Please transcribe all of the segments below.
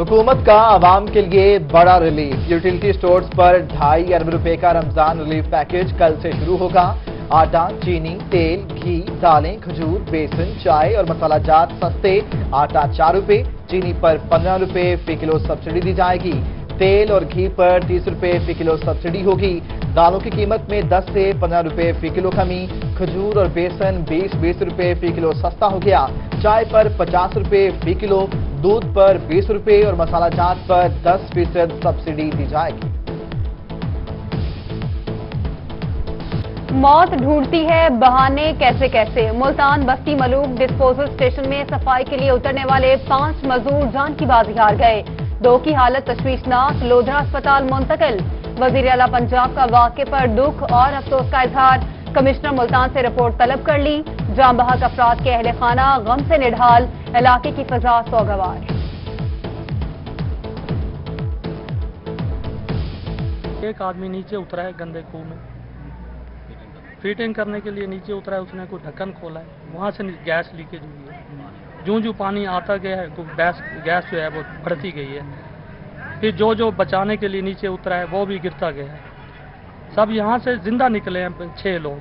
हुकूमत का आवाम के लिए बड़ा रिलीफ। यूटिलिटी स्टोर्स पर 2.5 अरब रुपए का रमजान रिलीफ पैकेज कल से शुरू होगा। आटा, चीनी, तेल, घी, दालें, खजूर, बेसन, चाय और मसाला जात सस्ते। आटा 4 रुपए, चीनी पर 15 रुपए फी किलो सब्सिडी दी जाएगी। तेल और घी पर 30 रुपए फी किलो सब्सिडी होगी। दालों की कीमत में 10 से 15 रुपए फी किलो कमी। खजूर और बेसन 20-20 रुपए फी किलो सस्ता हो गया। चाय पर 50 रुपए फी किलो, दूध पर 20 रुपए और मसाला जात पर 10% सब्सिडी दी जाएगी। मौत ढूंढती है बहाने कैसे कैसे। मुल्तान बस्ती मलूक डिस्पोजल स्टेशन में सफाई के लिए उतरने वाले 5 मजदूर जान की बाजी हार गए। 2 की हालत तशवीशनाक, लोधरा अस्पताल मुंतकिल। वजीर आला पंजाब का वाक़े पर दुख और अफसोस का इजहार। कमिश्नर मुल्तान से रिपोर्ट तलब कर ली। जाम बहक अफराद के अहले खाना गम से निढाल, इलाके की फजा सोगवार। एक आदमी नीचे उतरा है गंदे कुएं में, फिटिंग करने के लिए नीचे उतरा है, उसने कोई ढक्कन खोला है, वहां से गैस लीकेज हुई है। जो पानी आता गया है तो गैस जो है वो बढ़ती गई है। फिर जो बचाने के लिए नीचे उतरा है वो भी गिरता गया है। सब यहाँ से जिंदा निकले हैं 6 लोग।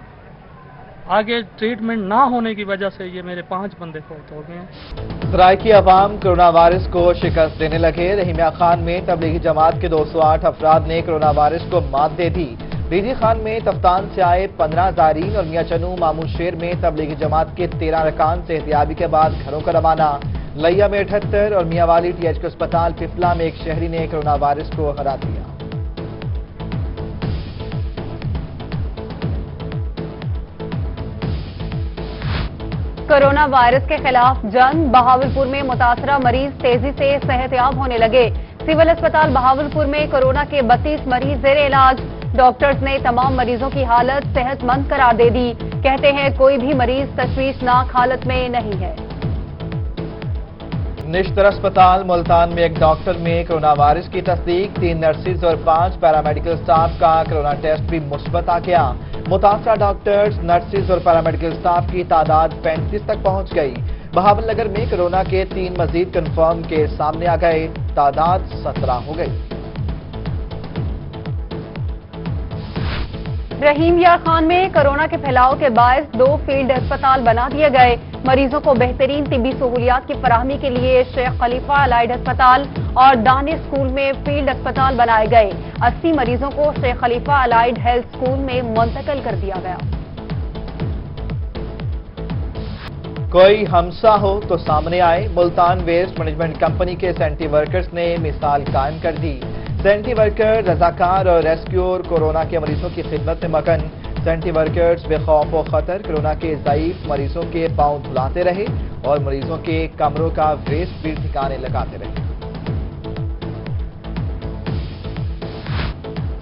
आगे ट्रीटमेंट ना होने की वजह से ये मेरे 5 बंदे फौत हो गए हैं। सराइकी अवाम कोरोना वायरस को शिकस्त देने लगे। रहीमिया खान में तबलीगी जमात के 208 अफराद ने कोरोना वायरस को मात दे दी। डीजी खान में तफ्तान से आए 15 ज़ायरीन और मियां चनू मामू शेर में तबलीगी जमात के 13 अरकान से एहतियाबी के बाद घरों का रवाना। लैया में 78 और मियांवाली THQ अस्पताल पिपला में एक शहरी ने कोरोना वायरस को हरा दिया। कोरोना वायरस के खिलाफ जंग। बहावलपुर में मुतासरा मरीज तेजी से सेहतयाब होने लगे। सिविल अस्पताल बहावलपुर में कोरोना के 32 मरीज जेर इलाज। डॉक्टर्स ने तमाम मरीजों की हालत सेहतमंद करार दे दी। कहते हैं कोई भी मरीज तशवीशनाक हालत में नहीं है। निश्तर अस्पताल मुल्तान में एक डॉक्टर में कोरोना वायरस की तस्दीक। 3 नर्सिस और 5 पैरामेडिकल स्टाफ का कोरोना टेस्ट भी मुस्बत आ गया। मुतासरा डॉक्टर्स, नर्सिस और पैरामेडिकल स्टाफ की तादाद 35 तक पहुंच गई। बहावल नगर में कोरोना के 3 मजीद कंफर्म केस सामने आ गए। तादाद 17 हो गई। रहीमिया खान में कोरोना के फैलाव के बायस 2 फील्ड अस्पताल बना दिए गए। मरीजों को बेहतरीन तिब्बी सहूलियात की फराहमी के लिए शेख खलीफा अलाइड अस्पताल और दानिश स्कूल में फील्ड अस्पताल बनाए गए। 80 मरीजों को शेख खलीफा अलाइड हेल्थ स्कूल में मुंतकिल कर दिया गया। कोई हमसा हो तो सामने आए। मुल्तान वेस्ट मैनेजमेंट कंपनी के सेंटी वर्कर्स ने मिसाल कायम कर दी। सेंटी वर्कर, रजाकार और रेस्क्यूअर कोरोना के मरीजों की खिदमत में मगन। सेंटी वर्कर्स बेखौफ व खतर कोरोना के ज़ईफ मरीजों के पांव धुलाते रहे और मरीजों के कमरों का वेस्ट भी ठिकाने लगाते रहे।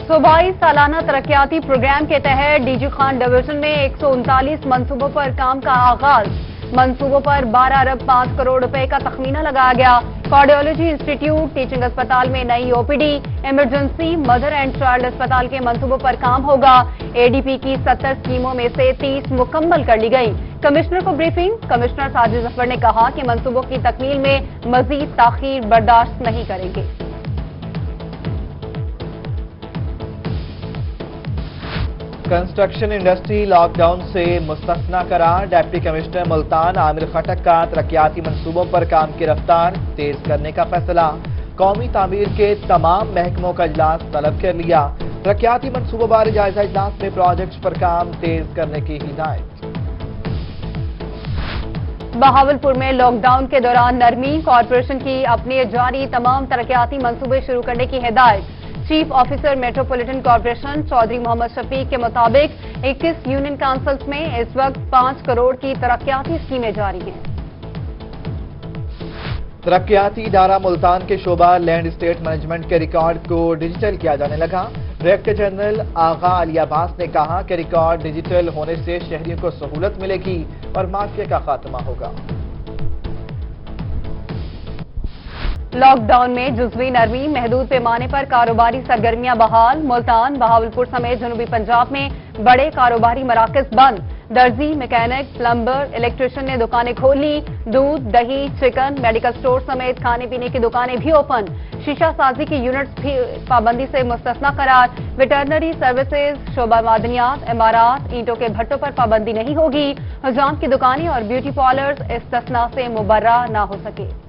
सूबाई सालाना तरक्याती प्रोग्राम के तहत डीजी खान डिवीजन में 139 मंसूबों पर काम का आगाज। मंसूबों पर 12 अरब 5 करोड़ रुपए का तखमीना लगाया गया। कार्डियोलॉजी इंस्टीट्यूट, टीचिंग अस्पताल में नई OPD, emergency, mother and child अस्पताल के मंसूबों पर काम होगा। ADP की 70 स्कीमों में से 30 मुकम्मल कर ली गई। कमिश्नर को ब्रीफिंग। कमिश्नर साजिद जफर ने कहा कि मंसूबों की तकमील में मजीद ताखीर बर्दाश्त नहीं करेंगे। कंस्ट्रक्शन इंडस्ट्री लॉकडाउन से मुस्तस्ना करार। डिप्टी कमिश्नर मुल्तान आमिर खटक का तरक्याती मंसूबों पर काम की रफ्तार तेज करने का फैसला। कौमी तामीर के तमाम महकमों का इजलास तलब कर लिया। तरक्याती मंसूबों बारे जायजा इजलास में प्रोजेक्ट्स पर काम तेज करने की हिदायत। बहावलपुर में लॉकडाउन के दौरान नरमी। कॉरपोरेशन की अपने जारी तमाम तरक्याती मंसूबे शुरू करने की हिदायत। Chief officer metropolitan corporation Chaudhry Mohammad Shafiq के मुताबिक 21 यूनियन काउंसिल्स में इस वक्त 5 करोड़ की तरक्याती स्कीमें जारी हैं। तरक्याती इदारा मुल्तान के शोबा लैंड स्टेट मैनेजमेंट के रिकॉर्ड को डिजिटल किया जाने लगा। डायरेक्टर जनरल आगा अली अब्बास ने कहा कि रिकॉर्ड डिजिटल होने से शहरियों को सहूलत मिलेगी और माफिया का खात्मा होगा। लॉकडाउन में जुज़वी नरमी। महदूद पैमाने पर कारोबारी सरगर्मियां बहाल। मुल्तान, बहावलपुर समेत जनूबी पंजाब में बड़े कारोबारी मराकज बंद। दर्जी, मैकेनिक, प्लम्बर, इलेक्ट्रिशियन ने दुकानें खोली। दूध, दही, चिकन, मेडिकल स्टोर समेत खाने पीने की दुकानें भी ओपन। शीशा साजी की यूनिट्स भी पाबंदी से मुस्तस्ना करार। वेटरनरी सर्विसेज, शोबा मादनियात, इमारात, ईंटों के भट्टों पर पाबंदी नहीं होगी। हजाम की दुकानें और ब्यूटी पार्लर्स इस्तिस्ना से मुबर्रा ना हो सके।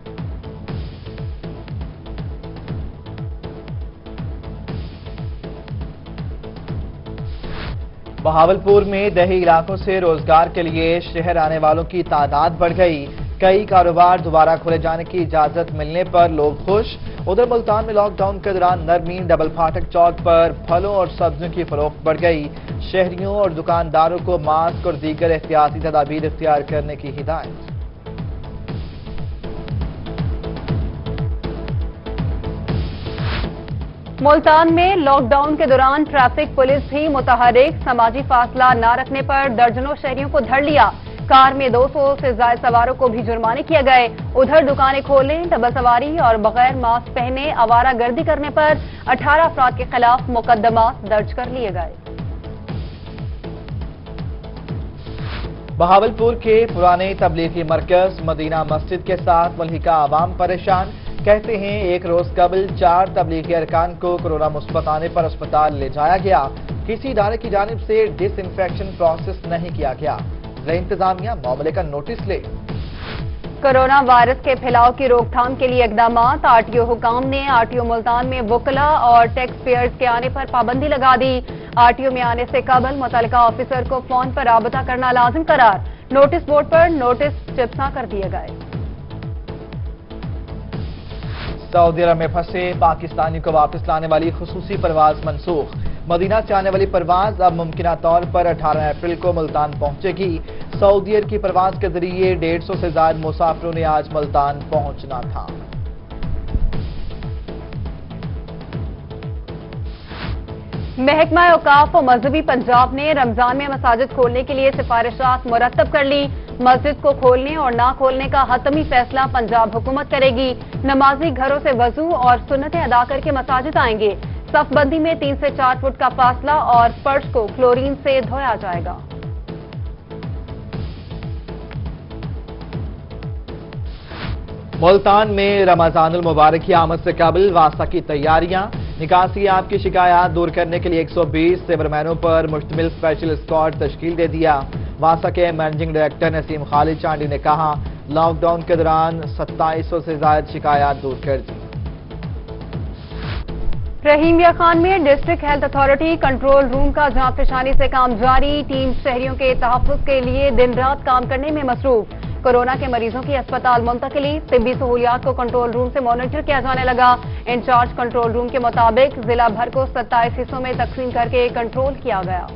बहावलपुर में दही इलाकों से रोजगार के लिए शहर आने वालों की तादाद बढ़ गई। कई कारोबार दोबारा खोले जाने की इजाजत मिलने पर लोग खुश। उधर मुल्तान में लॉकडाउन के दौरान नरमीन डबल फाटक चौक पर फलों और सब्जियों की फरोख्त बढ़ गई। शहरियों और दुकानदारों को मास्क और दीगर एहतियाती तदाबीर इख्तियार करने की हिदायत। मुल्तान में लॉकडाउन के दौरान ट्रैफिक पुलिस भी मुतहर्रिक। समाजी फासला न रखने पर दर्जनों शहरियों को धर लिया। कार में 200 से ज्यादा सवारों को भी जुर्माने किए गए। उधर दुकानें खोलने, डबल सवारी और बगैर मास्क पहने आवारागर्दी करने पर 18 अफराद के खिलाफ मुकदमा दर्ज कर लिए गए। बहावलपुर के पुराने तबलीगी मरकज मदीना मस्जिद के साथ मलहिका आवाम परेशान। कहते हैं एक रोज कबल 4 तबलीगी अरकान को कोरोना मुस्बत आने पर अस्पताल ले जाया गया। किसी इदारे की जानिब से डिसइंफेक्शन प्रोसेस नहीं किया गया। इंतजामिया मामले का नोटिस ले। कोरोना वायरस के फैलाव की रोकथाम के लिए इकदाम। आरटीओ हुकाम ने आरटीओ मुल्तान में वकला और टैक्स पेयर्स के आने पर पाबंदी लगा दी। आरटीओ में आने से कबल मुतल्लिका ऑफिसर को फोन पर राबता करना लाजिम करार। नोटिस बोर्ड पर नोटिस चिपसा कर दिए गए। सऊदी अरब में फंसे पाकिस्तानी को वापस लाने वाली खुसूसी परवाज मनसूख। मदीना से आने वाली परवाज अब मुमकिना तौर पर 18 अप्रैल को मुल्तान पहुंचेगी। सऊदी अरब की परवाज के जरिए 150 से ज्यादा मुसाफिरों ने आज मुल्तान पहुंचना था। महकमा औकाफ और मजहबी पंजाब ने रमजान में मसाजिद खोलने के लिए सिफारिशात मुरतब कर ली। मस्जिद को खोलने और ना खोलने का हतमी फैसला पंजाब हुकूमत करेगी। नमाजी घरों से वजू और सुन्नतें अदा करके मसाजिद आएंगे। सफबंदी में 3 से 4 फुट का फासला और फर्श को क्लोरीन से धोया जाएगा। मुल्तान में रमजानुल मुबारक की आमद से कबल वास्ता की तैयारियां। निकासी आपकी शिकायत दूर करने के लिए 120 सेवरमैनों पर मुश्तमिल स्पेशल स्क्वाड तश्कील दे दिया। वास्ता के मैनेजिंग डायरेक्टर नसीम खालिद चांडी ने कहा, लॉकडाउन के दौरान 2700 से ज्यादा शिकायत दूर कर दी। रहीमिया खान में district health authority control room का जांच पेशानी से काम जारी। टीम शहरियों के तहफ्फुज़ के लिए दिन रात काम करने में मसरूफ। कोरोना के मरीजों की अस्पताल मुंतकिली, तिब्बी सहूलियात को कंट्रोल रूम से मॉनिटर किया जाने लगा। इंचार्ज कंट्रोल रूम के मुताबिक जिला भर को 27 हिस्सों में तकसीम करके कंट्रोल किया गया।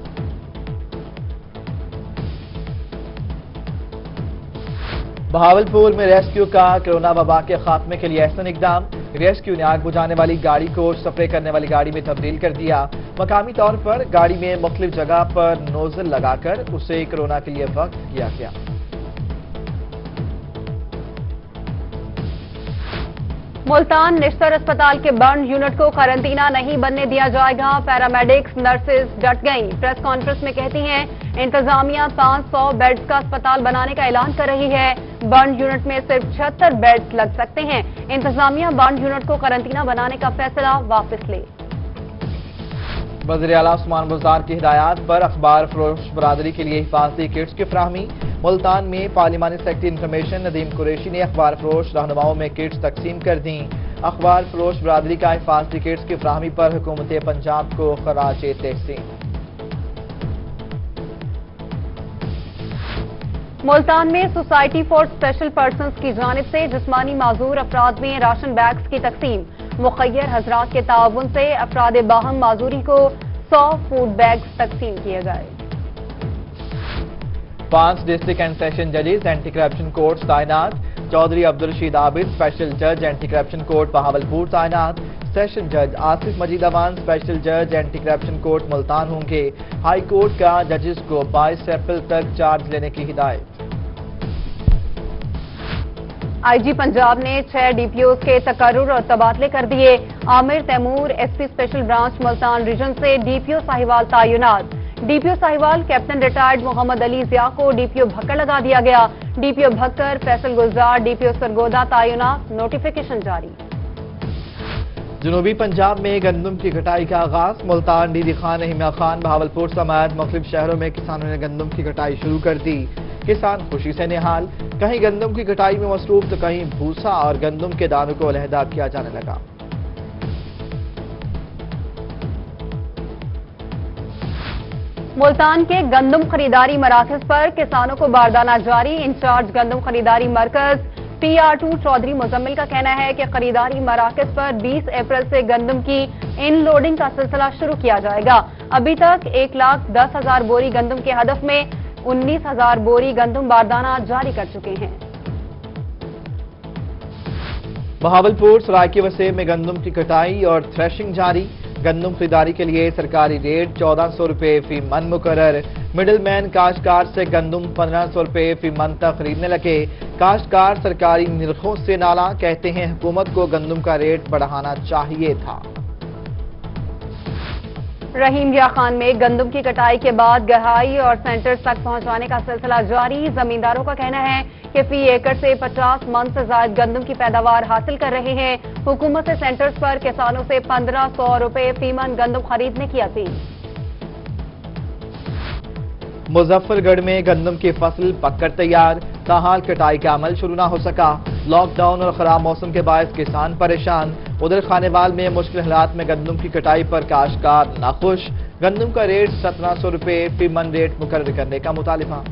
बहावलपुर में रेस्क्यू का कोरोना वबा के खात्मे के लिए अहसन इकदाम। रेस्क्यू ने आग बुझाने वाली गाड़ी को स्प्रे करने वाली गाड़ी में तब्दील कर दिया। मकामी तौर पर गाड़ी में मुख्तलिफ जगह पर नोजल लगाकर उसे कोरोना के लिए वक्त किया गया। मुल्तान निश्तर अस्पताल के बर्न यूनिट को क्वारंटीना नहीं बनने दिया जाएगा। पैरामेडिक्स नर्सेज डट गईं। प्रेस कॉन्फ्रेंस में कहती हैं इंतजामिया 500 बेड्स का अस्पताल बनाने का ऐलान कर रही है। बर्न यूनिट में सिर्फ 76 बेड्स लग सकते हैं। इंतजामिया बर्न यूनिट को क्वारंटीना बनाने का फैसला वापस ले। वज़ीर आला उस्मान बुज़दार की हिदायत पर अखबार फरोश बरादरी के लिए हिफाजती किट्स की फराहमी। मुल्तान में पार्लिमानी सेक्रेटरी इंफॉर्मेशन नदीम कुरैशी ने अखबार फरोश रहनुमाओं में किट्स तकसीम कर दी। अखबार फरोश बरादरी का हिफाजती किट्स की फराहमी पर हुकूमत पंजाब को खराजे तहसीन। मुल्तान में सोसाइटी फॉर स्पेशल पर्सन्स की जानिब से जिस्मानी माजूर अफराद में राशन बैग्स की तकसीम। मुखय्यर हजरात के ताउन से अफराद बाहम माजूरी को 100 फूड बैग्स तकसीम किए गए। 5 डिस्ट्रिक्ट एंड सेशन जजेस एंटी करप्शन कोर्ट तैनात। चौधरी अब्दुल रशीद आबिद स्पेशल जज एंटी करप्शन कोर्ट बहावलपुर तैनात। सेशन जज आसिफ मजीद अवान स्पेशल जज एंटी करप्शन कोर्ट मुल्तान होंगे। हाई कोर्ट का जजेस को 22 अप्रैल तक चार्ज लेने की हिदायत। आईजी पंजाब ने 6 डीपीओ के तकर्रुर और तबादले कर दिए। Aamir Taimur SP special branch Multan region से डीपीओ साहिवाल तैनात। DPO Sahiwal captain retired Mohammad Ali Zia को डीपीओ भक्कर लगा दिया गया। डीपीओ भक्कर, फैसल गुलजार, डीपीओ सरगोदा तैनात, नोटिफिकेशन जारी। जनूबी पंजाब में गंदम की कटाई का आगाज। मुल्तान, डीडी खान, हिमा खान, बहावलपुर समेत मुख्तलिफ शहरों में किसानों ने गंदम की कटाई शुरू कर दी। किसान खुशी से निहाल, कहीं गंदम की कटाई में मसरूफ तो कहीं भूसा और गंदम के दानों को अलहदा किया जाने लगा। मुल्तान के गंदम खरीदारी मराकज पर किसानों को बारदाना जारी। इंचार्ज गंदम खरीदारी मरकज PR2 चौधरी मुजम्मिल का कहना है कि खरीदारी मराकज पर 20 अप्रैल से गंदम की इन लोडिंग का सिलसिला शुरू किया जाएगा। अभी तक 1,10,000 बोरी गंदम के हदफ में 19,000 बोरी गंदम बारदाना जारी कर चुके हैं। बहावलपुर सरायके वसीम में गंदम की कटाई और थ्रेशिंग जारी। गंदम खरीदारी के लिए सरकारी रेट 1400 रुपए फी मन मुकर्रर। मिडिल मैन काश्तकार से गंदम 1500 रुपए फी मन तक खरीदने लगे। काश्तकार सरकारी निरखों से नाला, कहते हैं हुकूमत को गंदम का रेट बढ़ाना चाहिए था। रहीम या खान में गंदम की कटाई के बाद गहाई और सेंटर्स तक पहुंचाने का सिलसिला जारी। जमींदारों का कहना है कि फी एकड़ से 50 मन से ज्यादा गंदम की पैदावार हासिल कर रहे हैं। हुकूमत से सेंटर्स पर किसानों से 1500 रुपए फी मन गंदम खरीदने की अपील। मुजफ्फरगढ़ में गंदम की फसल पककर तैयार, ताहाल कटाई का अमल शुरू न हो सका। लॉकडाउन और खराब मौसम के बायस किसान परेशान। उधर खानेवाल में मुश्किल हालात में गंदम की कटाई पर काश्तकार नाखुश। गंदम का रेट 1700 रुपए फी मन रेट मुकर्रर करने का मुतालिबा।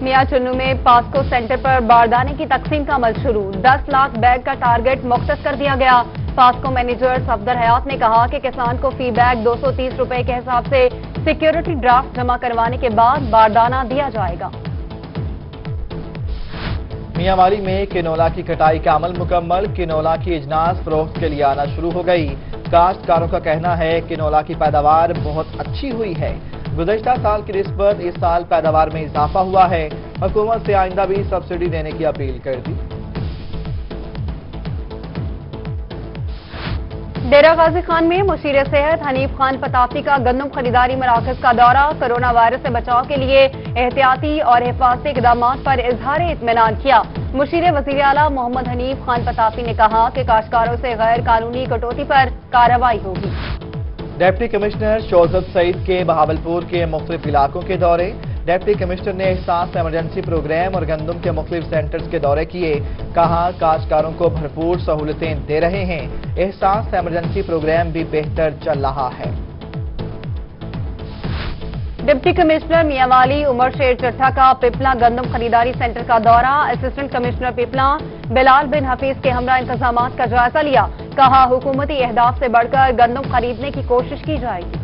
मियां चुन्नू में पास्को सेंटर पर बारदाने की तकसीम का अमल शुरू। 10 लाख बैग का टारगेट मुख्तस कर दिया गया। पास्को मैनेजर सफदर हयात ने कहा कि किसान को फी बैग 230 रुपए के हिसाब से सिक्योरिटी ड्राफ्ट जमा करवाने के बाद बारदाना दिया जाएगा। मियांवाली में किनोला की कटाई का अमल मुकम्मल। किनोला की इजनास फरोख्त के लिए आना शुरू हो गई। काश्तकारों का कहना है किनोला की पैदावार बहुत अच्छी हुई है। गुज़श्ता साल की निस्बत इस साल पैदावार में इजाफा हुआ है। हुकूमत से आइंदा भी सब्सिडी देने की अपील कर दी। डेरा गाजी खान में मुशीर सेहत हनीफ खान पताफी का गंदम खरीदारी मराकज का दौरा। कोरोना वायरस से बचाव के लिए एहतियाती और हिफाजती इकदाम पर इजहार इत्मीनान किया। मुशीर वज़ीर आला मोहम्मद हनीफ खान पताफी ने कहा कि काश्तकारों से गैर कानूनी कटौती पर कार्रवाई होगी। डिप्टी कमिश्नर शोजब सईद के बहावलपुर के मुख्तलिफ इलाकों के दौरे। डिप्टी कमिश्नर ने एहसास इमरजेंसी प्रोग्राम और गंदम के मुख्तलिफ सेंटर्स के दौरे किए। कहा काश्तकारों को भरपूर सहूलतें दे रहे हैं। एहसास इमरजेंसी प्रोग्राम भी बेहतर चल रहा है। डिप्टी कमिश्नर मियांवाली उमर शेर चट्ठा का पिपला गंदम खरीदारी सेंटर का दौरा। असिस्टेंट कमिश्नर पिपला बिलाल बिन हफीज के हमरा इंतजामात का जायजा लिया। कहा हुकूमती अहदाफ से बढ़कर गंदम खरीदने की कोशिश की जाएगी।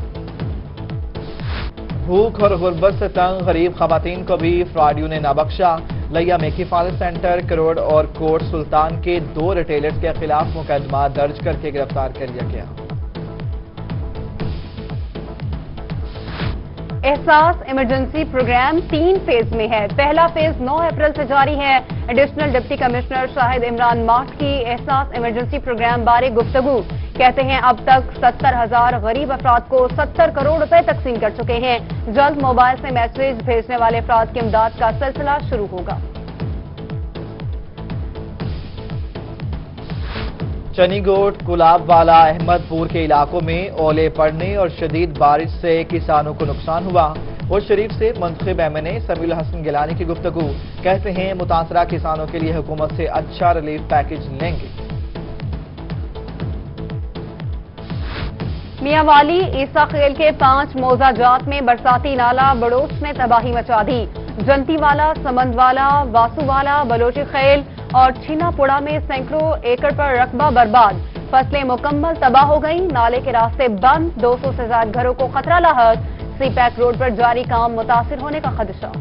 भूख और गुर्बत से तंग गरीब खवातीन को भी फ्रॉडियों ने न बख्शा। लिया में किफालत सेंटर, करोड़ और कोट सुल्तान के 2 रिटेलर्स के खिलाफ मुकदमा दर्ज करके गिरफ्तार कर लिया गया। एहसास इमरजेंसी प्रोग्राम 3 फेज में है। पहला फेज 9 अप्रैल से जारी है। Additional deputy commissioner Shahid Imran माठ की एहसास इमरजेंसी प्रोग्राम बारे गुफ्तगू। कहते हैं अब तक 70,000 गरीब अफराद को 70 करोड़ रुपए तकसीम कर चुके हैं। जल्द मोबाइल से मैसेज भेजने वाले अफराद की इमदाद का सिलसिला शुरू होगा। चनीगोट, गुलाबवाला, अहमदपुर के इलाकों में ओले पड़ने और शदीद बारिश से किसानों को नुकसान हुआ। और शरीफ से मुंतखब MNA समीउल हसन गिलानी की गुफ्तगू। कहते हैं मुतासरा किसानों के लिए हुकूमत से अच्छा रिलीफ पैकेज लेंगे। मियांवाली ईसा खेल के 5 मौजा जात में बरसाती नाला बड़ोच ने तबाही मचा दी। जंतीवाला, समंदवाला, वासूवाला, बलोची खेल और छीनापुड़ा में सैकड़ों एकड़ पर रकबा बर्बाद। फसलें मुकम्मल तबाह हो गई। नाले के रास्ते बंद। 200 से ज्यादा घरों को खतरा लाहक। सीपैक रोड पर जारी काम मुतासिर होने का खदशा।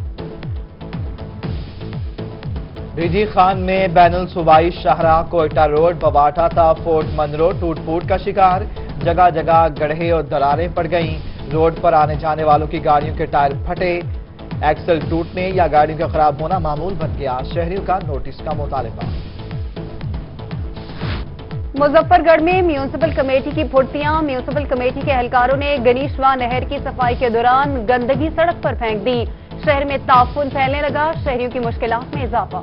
डीडी खान में बैनुल सूबाई शाहरा कोयटा रोड बवाटा था फोर्ट मनरो टूट फूट का शिकार। जगह जगह गड्ढे और दरारें पड़ गईं। रोड पर आने जाने वालों की गाड़ियों के टायर फटे, एक्सल टूटने या गाड़ियों का खराब होना मामूल बन गया। शहरियों का नोटिस का मुतालिबा। मुजफ्फरगढ़ में म्यूनिसिपल कमेटी की फुर्तियां। म्यूनिसिपल कमेटी के एहलकारों ने गनीशवा नहर की सफाई के दौरान गंदगी सड़क पर फेंक दी। शहर में ताफुन फैलने लगा, शहरियों की मुश्किलात में इजाफा।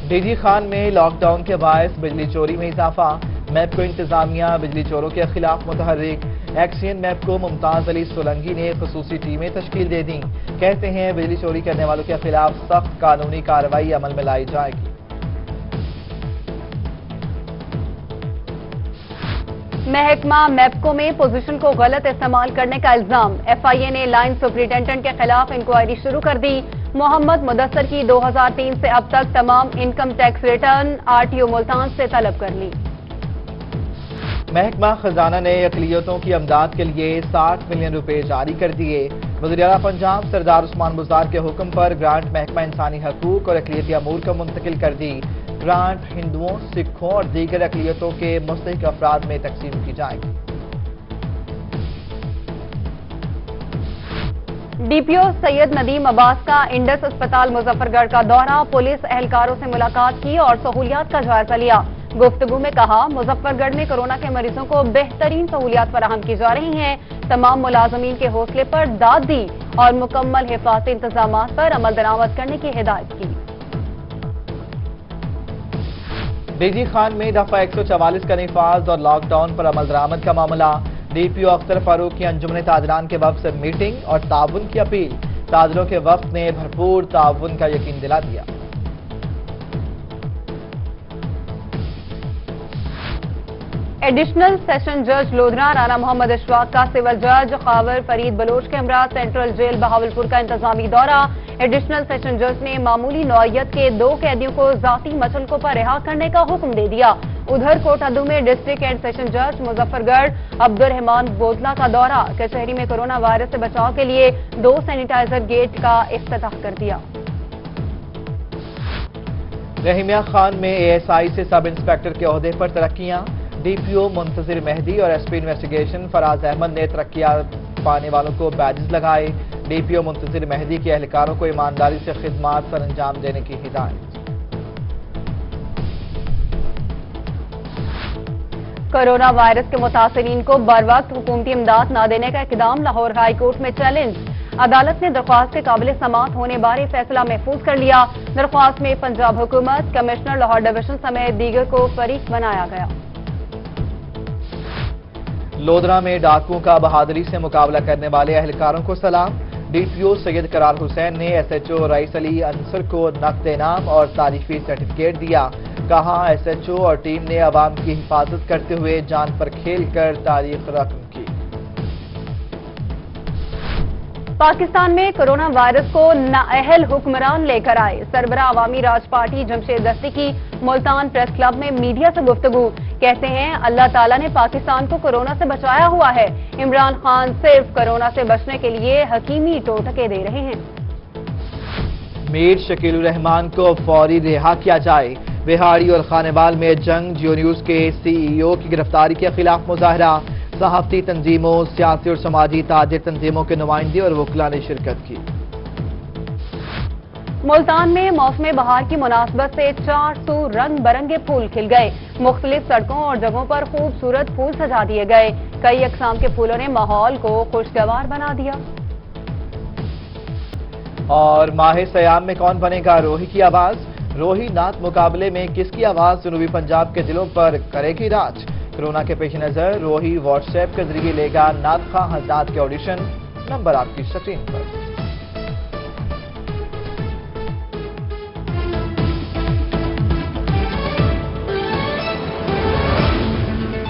डीजी खान में लॉकडाउन के बायस बिजली चोरी में इजाफा। मैपको इंतजामिया बिजली चोरों के खिलाफ मुतहर्रिक। एक्सियन मैपको मुमताज अली सोलंगी ने खसूसी टीमें तश्कील दे दी। कहते हैं बिजली चोरी करने वालों के खिलाफ सख्त कानूनी कार्रवाई अमल में लाई जाएगी। महकमा मैपको में पोजीशन को गलत इस्तेमाल करने का इल्जाम। एफआईए ने लाइन सुपरिटेंडेंट के खिलाफ इंक्वायरी शुरू कर दी। मोहम्मद मुदस्सर की 2003 से अब तक तमाम income tax return RTO Multan से तलब कर ली। महकमा खजाना ने अक़लियतों की अमदाद के लिए 60 मिलियन रुपए जारी कर दिए। वज़ीर-ए-आला पंजाब सरदार उस्मान बुज़दार के हुक्म पर ग्रांट महकमा इंसानी हकूक और अक़लियती अमूर को मुंतकिल कर दी। ग्रांट हिंदुओं, सिखों और दीगर अक़लियतों के मुस्तहिक अफराद में तकसीम की जाएगी। डीपीओ सैयद नदीम अब्बास का इंडस अस्पताल मुजफ्फरगढ़ का दौरा। पुलिस एहलकारों से मुलाकात की और सहूलियात का जायजा लिया। गुफ्तगू में कहा, मुजफ्फरगढ़ में कोरोना के मरीजों को बेहतरीन सहूलियात फराहम की जा रही हैं। तमाम मुलाजमीन के हौसले पर दाद दी और मुकम्मल हिफाजती इंतजामात पर अमल दरामद करने की हिदायत की। डीजी खान में दफा 144 का निफाज और लॉकडाउन पर अमल दरामद का मामला। डीपीओ अख्तर फारूक की अंजुमन ताजरान के वफ्द से मीटिंग और ताउन की अपील। ताजरों के वफ्द ने भरपूर ताउन का यकीन दिला दिया। एडिशनल सेशन जज लोधरा राना मोहम्मद इशफाक का सिविल जज खावर फरीद बलोच के हमरा सेंट्रल जेल बहावलपुर का इंतजामी दौरा। एडिशनल सेशन जज ने मामूली नौयत के 2 कैदियों को जाती मचलकों पर रिहा करने का हुक्म दे दिया। उधर कोटअदू में डिस्ट्रिक्ट एंड सेशन जज मुजफ्फरगढ़ अब्दुर्रहमान बोतला का दौरा। कचहरी में कोरोना वायरस से बचाव के लिए 2 सैनिटाइजर गेट का इफ्तिताह कर दिया। रहीमिया खान में एएसआई से सब इंस्पेक्टर के ओहदे पर तरक्कियां। डीपीओ मुंतजिर मेहदी और एसपी इन्वेस्टिगेशन फराज अहमद ने तरक्कियां पाने वालों को बैजेस लगाए। डीपीओ मुंतजिर मेहदी के एहलकारों को ईमानदारी से खिदमात सर अंजाम देने की हिदायत। कोरोना वायरस के मुतासरीन को बर वक्त हुकूमती इमदाद न देने का इकदाम। लाहौर हाई कोर्ट में चैलेंज। अदालत ने दरख्वास्त के काबिल समात होने बारे फैसला महफूज कर लिया। दरख्वास्त में पंजाब हुकूमत, कमिश्नर लाहौर डिवीजन समेत दीगर को फरीक बनाया गया। लोधरा में डाकुओं का बहादुरी से मुकाबला करने वाले एहलकारों को सलाम। डीपीओ सैयद करार हुसैन ने एसएचओ रईस अली अंसर को नकद इनाम और तारीफी सर्टिफिकेट दिया। कहा, एसएचओ और टीम ने अवाम की हिफाजत करते हुए जान पर खेल कर तारीख रकम की। पाकिस्तान में कोरोना वायरस को नाअहल हुक्मरान लेकर आए। सरबराह अवामी राज पार्टी जमशेद दस्ती की मुल्तान प्रेस क्लब में मीडिया से गुफ्तगू। कहते हैं, अल्लाह ताला ने पाकिस्तान को कोरोना से बचाया हुआ है। इमरान खान सिर्फ कोरोना से बचने के लिए हकीमी टोटके दे रहे हैं। मीर शकील रहमान को फौरी रिहा किया जाए। बिहाड़ी और खानेवाल में जंग। जियो न्यूज के सीईओ की गिरफ्तारी के खिलाफ मुजाहरा। सहाफती तंजीमों, सियासी और समाजी ताजिर तंजीमों के नुमाइंदे और वकला ने शिरकत की। मुल्तान में मौसम बहार की मुनासबत से 400 रंग बरंगे फूल खिल गए। मुख्तलिफ सड़कों और जगहों पर खूबसूरत फूल सजा दिए गए। कई अकसाम के फूलों ने माहौल को खुशगवार बना दिया। और माह सयाम में कौन बनेगा रोही की आवाज। रोही नात मुकाबले में किसकी आवाज जनूबी पंजाब के दिलों पर करेगी राज। कोरोना के पेश नजर रोही व्हाट्सएप के जरिए लेगा नात खां हजरात के ऑडिशन। नंबर आपकी स्क्रीन पर।